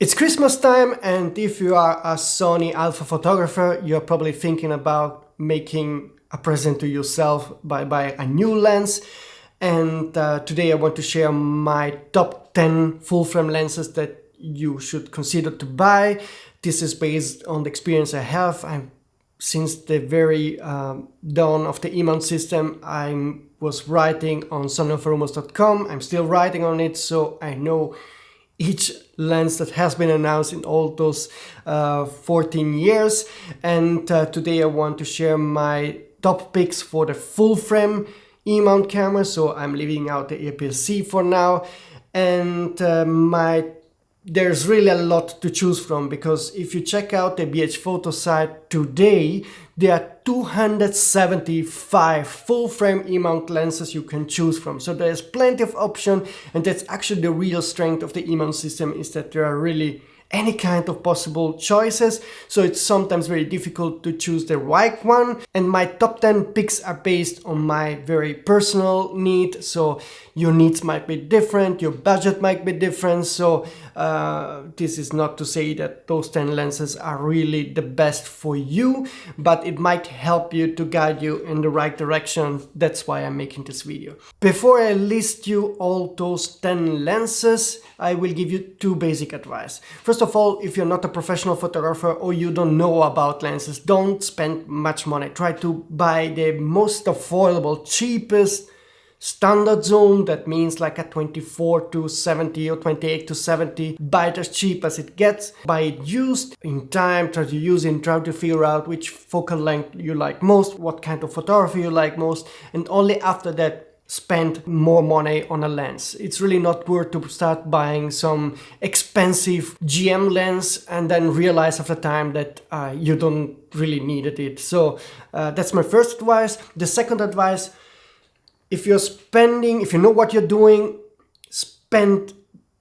It's Christmas time, and if you are a Sony alpha photographer, you're probably thinking about making a present to yourself by buying a new lens. And today I want to share my top 10 full frame lenses that you should consider to buy. This is based on the experience I have. Since the very dawn of the E-mount system, I was writing on sonoforumos.com. I'm still writing on it, so I know each lens that has been announced in all those 14 years. And today I want to share my top picks for the full frame E-mount camera. So I'm leaving out the aps-c for now. And there's really a lot to choose from, because if you check out the BH Photo site today, there are 275 full frame E-mount lenses you can choose from. So there's plenty of option, and that's actually the real strength of the E-mount system, is that there are really any kind of possible choices. So it's sometimes very difficult to choose the right one. And my top 10 picks are based on my very personal need. So your needs might be different, your budget might be different. So this is not to say that those 10 lenses are really the best for you, but it might help you to guide you in the right direction. That's why I'm making this video. Before I list you all those 10 lenses, I will give you two basic advice. First of all, if you're not a professional photographer or you don't know about lenses, don't spend much money. Try to buy the most affordable, cheapest standard zoom. That means like a 24 to 70 or 28 to 70. Buy it as cheap as it gets. Buy it used in time. Try to use it, try to figure out which focal length you like most, what kind of photography you like most, and only after that spend more money on a lens. It's really not worth to start buying some expensive GM lens and then realize after time that you don't really needed it. So that's my first advice. The second advice, if you know what you're doing, spend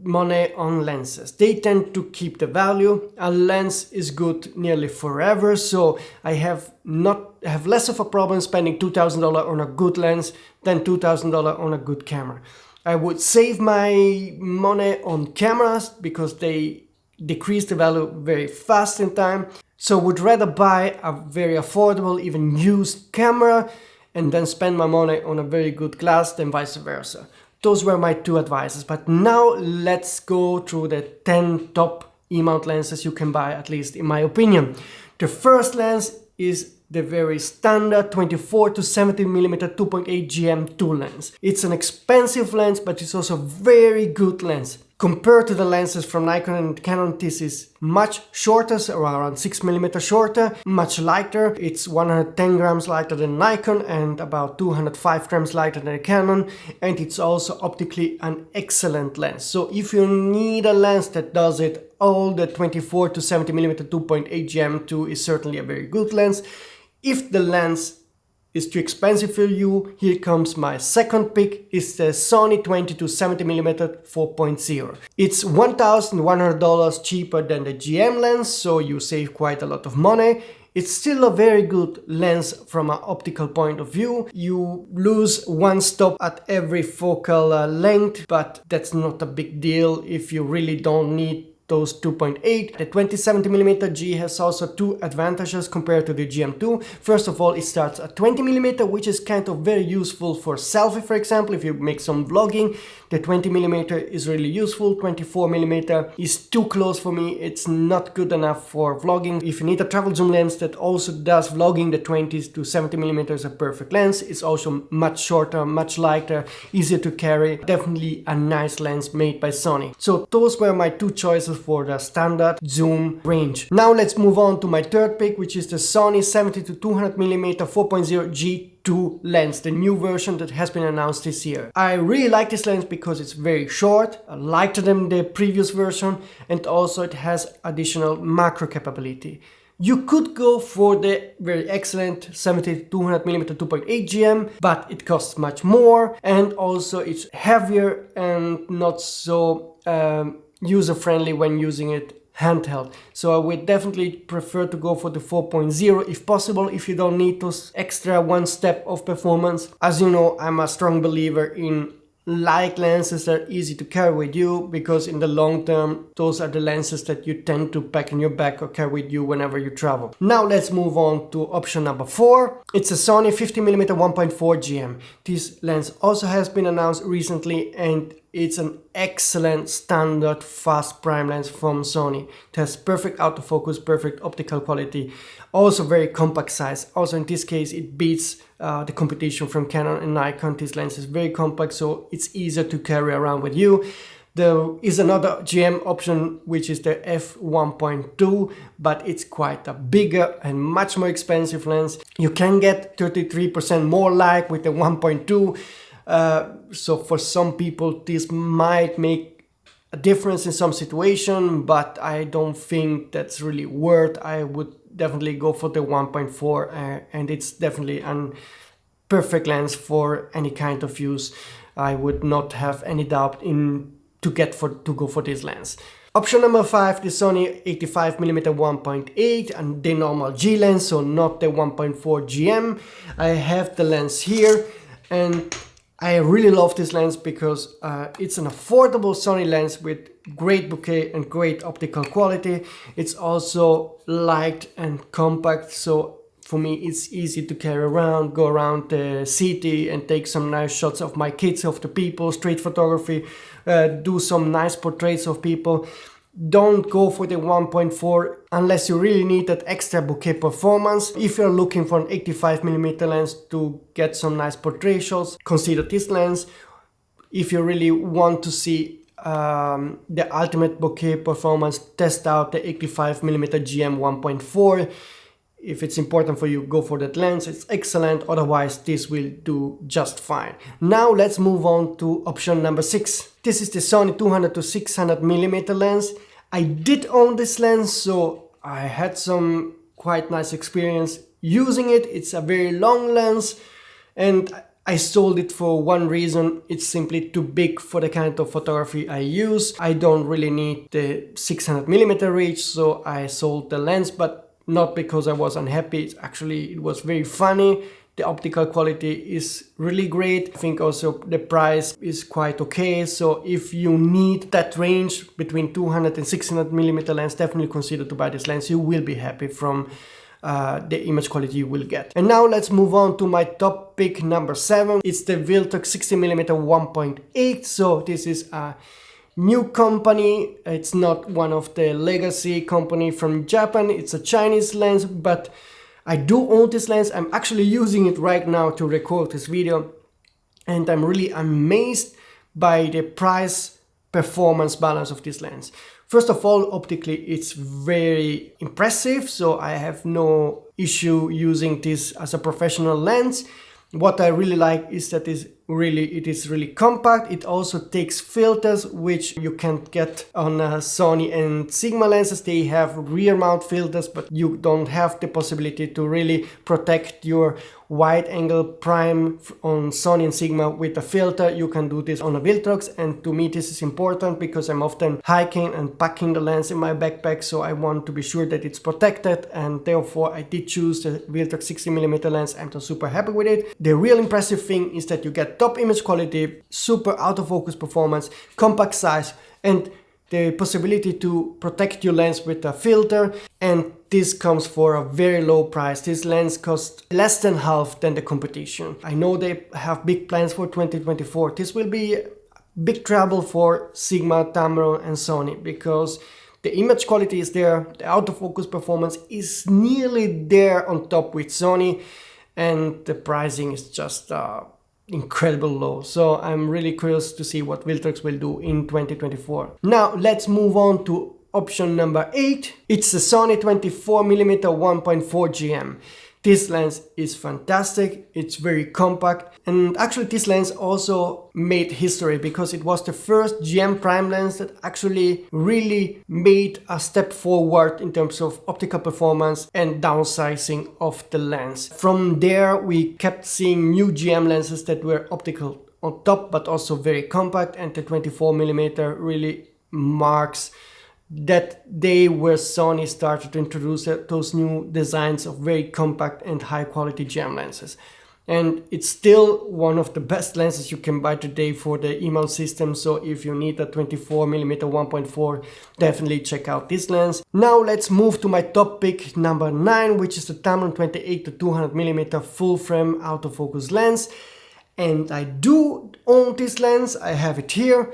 money on lenses. They tend to keep the value. A lens is good nearly forever, so I have less of a problem spending $2,000 on a good lens than $2,000 on a good camera. I would save my money on cameras because they decrease the value very fast in time. So would rather buy a very affordable, even used camera, and then spend my money on a very good glass than vice versa. Those were my two advices. But now let's go through the 10 top E-mount lenses you can buy, at least in my opinion. The first lens is the very standard 24 to 70mm 2.8 GM2 lens. It's an expensive lens, but it's also a very good lens. Compared to the lenses from Nikon and Canon, this is much shorter, so around 6mm shorter, much lighter. It's 110 grams lighter than Nikon and about 205 grams lighter than Canon, and it's also optically an excellent lens. So if you need a lens that does it all, the 24 to 70mm 2.8 GM2 is certainly a very good lens. If the lens is too expensive for you, here comes my second pick. It's the Sony 20 to 70mm 4.0. It's $1,100 cheaper than the GM lens, so you save quite a lot of money. It's still a very good lens from an optical point of view. You lose one stop at every focal length, but that's not a big deal if you really don't need those 2.8. The 20-70mm G has also two advantages compared to the GM2. First of all, it starts at 20mm, which is kind of very useful for selfie, for example. If you make some vlogging, the 20mm is really useful. 24mm is too close for me. It's not good enough for vlogging. If you need a travel zoom lens that also does vlogging, the 20 to 70mm is a perfect lens. It's also much shorter, much lighter, easier to carry. Definitely a nice lens made by Sony. So those were my two choices for the standard zoom range. Now let's move on to my third pick, which is the Sony 70 to 200mm 4.0 G2 lens, the new version that has been announced this year. I really like this lens because it's very short, lighter than the previous version, and also it has additional macro capability. You could go for the very excellent 70 to 200mm 2.8 GM, but it costs much more, and also it's heavier and not so user-friendly when using it handheld. So I would definitely prefer to go for the 4.0 if possible, if you don't need those extra one step of performance. As you know, I'm a strong believer in like lenses that are easy to carry with you, because in the long term, those are the lenses that you tend to pack in your bag or carry with you whenever you travel. Now let's move on to option number 4. It's a Sony 50mm 1.4 GM. This lens also has been announced recently, and it's an excellent standard fast prime lens from Sony. It has perfect autofocus, perfect optical quality, also very compact size. Also in this case it beats the competition from Canon and Nikon. This lens is very compact, so it's easier to carry around with you. There is another GM option, which is the f1.2, but it's quite a bigger and much more expensive lens. You can get 33% more light with the 1.2. So for some people this might make a difference in some situation, but I don't think that's really worth. I would definitely go for the 1.4, and it's definitely a perfect lens for any kind of use. I would not have any doubt to go for this lens. Option number 5, the Sony 85mm 1.8 and the normal G lens, so not the 1.4 GM. I have the lens here, and I really love this lens because it's an affordable Sony lens with great bokeh and great optical quality. It's also light and compact, so for me it's easy to carry around, go around the city and take some nice shots of my kids, of the people, street photography, do some nice portraits of people. Don't go for the 1.4 unless you really need that extra bokeh performance. If you're looking for an 85mm lens to get some nice portrait shots, consider this lens. If you really want to see the ultimate bokeh performance, test out the 85mm GM 1.4. If it's important for you, go for that lens. It's excellent, otherwise this will do just fine. Now let's move on to option number 6. This is the Sony 200 to 600mm lens. I did own this lens, so I had some quite nice experience using it. It's a very long lens, and I sold it for one reason. It's simply too big for the kind of photography I use. I don't really need the 600mm reach, so I sold the lens, but not because I was unhappy. Actually, it was very funny. The optical quality is really great. I think also the price is quite okay. So if you need that range between 200 and 600mm lens, definitely consider to buy this lens. You will be happy from the image quality you will get. And now let's move on to my top pick number 7. It's the Viltrox 60mm 1.8. So this is a new company. It's not one of the legacy company from Japan. It's a Chinese lens, but I do own this lens. I'm actually using it right now to record this video, and I'm really amazed by the price performance balance of this lens. First of all, optically it's very impressive, so I have no issue using this as a professional lens. What I really like is that it is really compact. It also takes filters, which you can't get on Sony and Sigma lenses. They have rear mount filters, but you don't have the possibility to really protect your wide angle prime on Sony and Sigma with a filter. You can do this on a Viltrox, and to me this is important because I'm often hiking and packing the lens in my backpack, so I want to be sure that it's protected, and therefore I did choose the Viltrox 60mm lens. I'm just super happy with it. The real impressive thing is that you get top image quality, super autofocus performance, compact size, and the possibility to protect your lens with a filter, and this comes for a very low price. This lens costs less than half than the competition. I know they have big plans for 2024. This will be big trouble for Sigma, Tamron and Sony, because the image quality is there, the autofocus performance is nearly there on top with Sony, and the pricing is just incredible low. So I'm really curious to see what Viltrox will do in 2024. Now let's move on to option number 8. It's the Sony 24mm 1.4 GM. This lens is fantastic, it's very compact, and actually this lens also made history because it was the first GM prime lens that actually really made a step forward in terms of optical performance and downsizing of the lens. From there we kept seeing new GM lenses that were optical on top but also very compact, and the 24mm really marks that day where Sony started to introduce those new designs of very compact and high quality GM lenses. and it's still one of the best lenses you can buy today for the E-mount system. So if you need a 24mm 1.4, definitely check out this lens. Now let's move to my top pick number 9, which is the Tamron 28 to 200mm full frame autofocus lens. And I do own this lens, I have it here.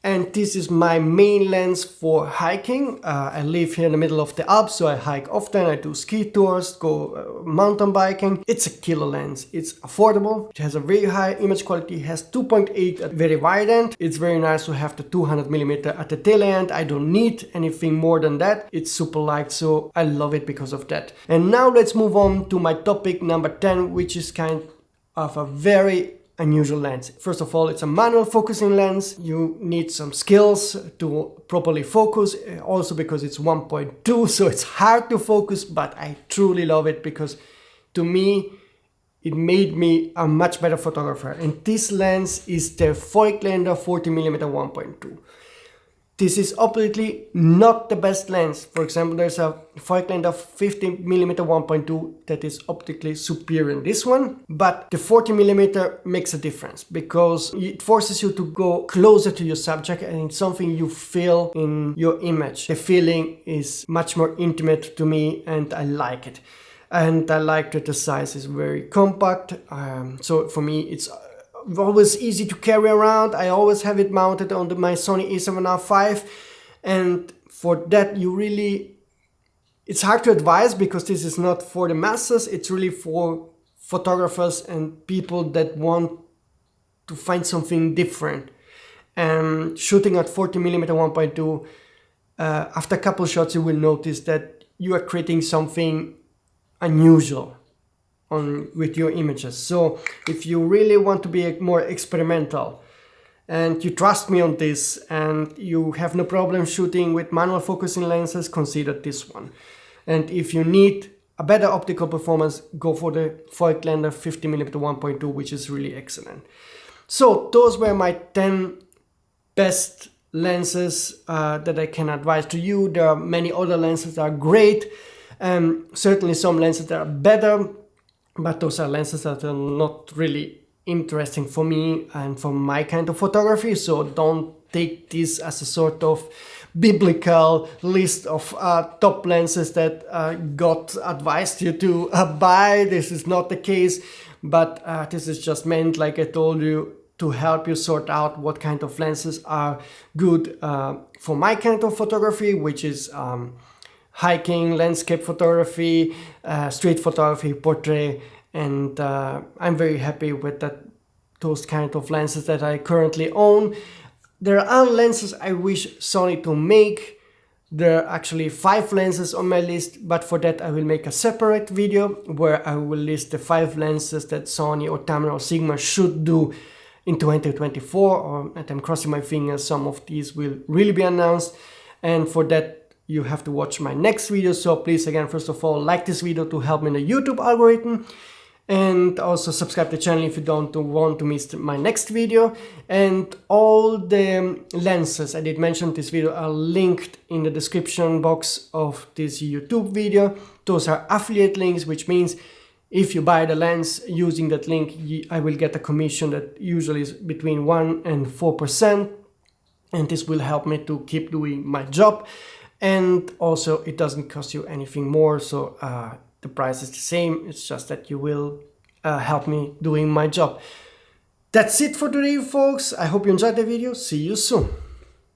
And this is my main lens for hiking. I live here in the middle of the Alps, so I hike often. I do ski tours, go mountain biking. It's a killer lens. It's affordable. It has a very high image quality. It has 2.8 at very wide end. It's very nice to have the 200mm at the tail end. I don't need anything more than that. It's super light, so I love it because of that. And now let's move on to my topic number 10, which is kind of a very unusual lens. First of all, it's a manual focusing lens. You need some skills to properly focus, also because it's 1.2, so it's hard to focus, but I truly love it because to me it made me a much better photographer. And this lens is the Voigtlander 40mm 1.2. This is obviously not the best lens. For example, there's a Voigtlander 50mm 1.2 that is optically superior than this one. But the 40mm makes a difference because it forces you to go closer to your subject, and it's something you feel in your image. The feeling is much more intimate to me, and I like it. And I like that the size is very compact. So for me, it's always easy to carry around. I always have it mounted on my Sony a7R5, and for that it's hard to advise because this is not for the masses. It's really for photographers and people that want to find something different. And shooting at 40mm 1.2, after a couple shots you will notice that you are creating something unusual with your images. So if you really want to be more experimental and you trust me on this and you have no problem shooting with manual focusing lenses, consider this one. And if you need a better optical performance, go for the Voigtlander 50mm 1.2, which is really excellent. So those were my 10 best lenses that I can advise to you. There are many other lenses that are great, certainly some lenses that are better, but those are lenses that are not really interesting for me and for my kind of photography. So don't take this as a sort of biblical list of top lenses that God advised you to buy. This is not the case, but this is just meant, like I told you, to help you sort out what kind of lenses are good for my kind of photography, which is hiking, landscape photography, street photography, portrait, and I'm very happy with those kind of lenses that I currently own. There are lenses I wish Sony to make. There are actually 5 lenses on my list, but for that I will make a separate video where I will list the 5 lenses that Sony or Tamron or Sigma should do in 2024, and I'm crossing my fingers some of these will really be announced. And for that you have to watch my next video. So please, again, first of all, like this video to help me in the YouTube algorithm, and also subscribe to the channel if you don't want to miss my next video. And all the lenses I did mention in this video are linked in the description box of this YouTube video. Those are affiliate links, which means if you buy the lens using that link, I will get a commission that usually is between 1% and 4%, and this will help me to keep doing my job. And also it doesn't cost you anything more, so the price is the same. It's just that you will help me doing my job. That's it for today, folks. I hope you enjoyed the video. See you soon.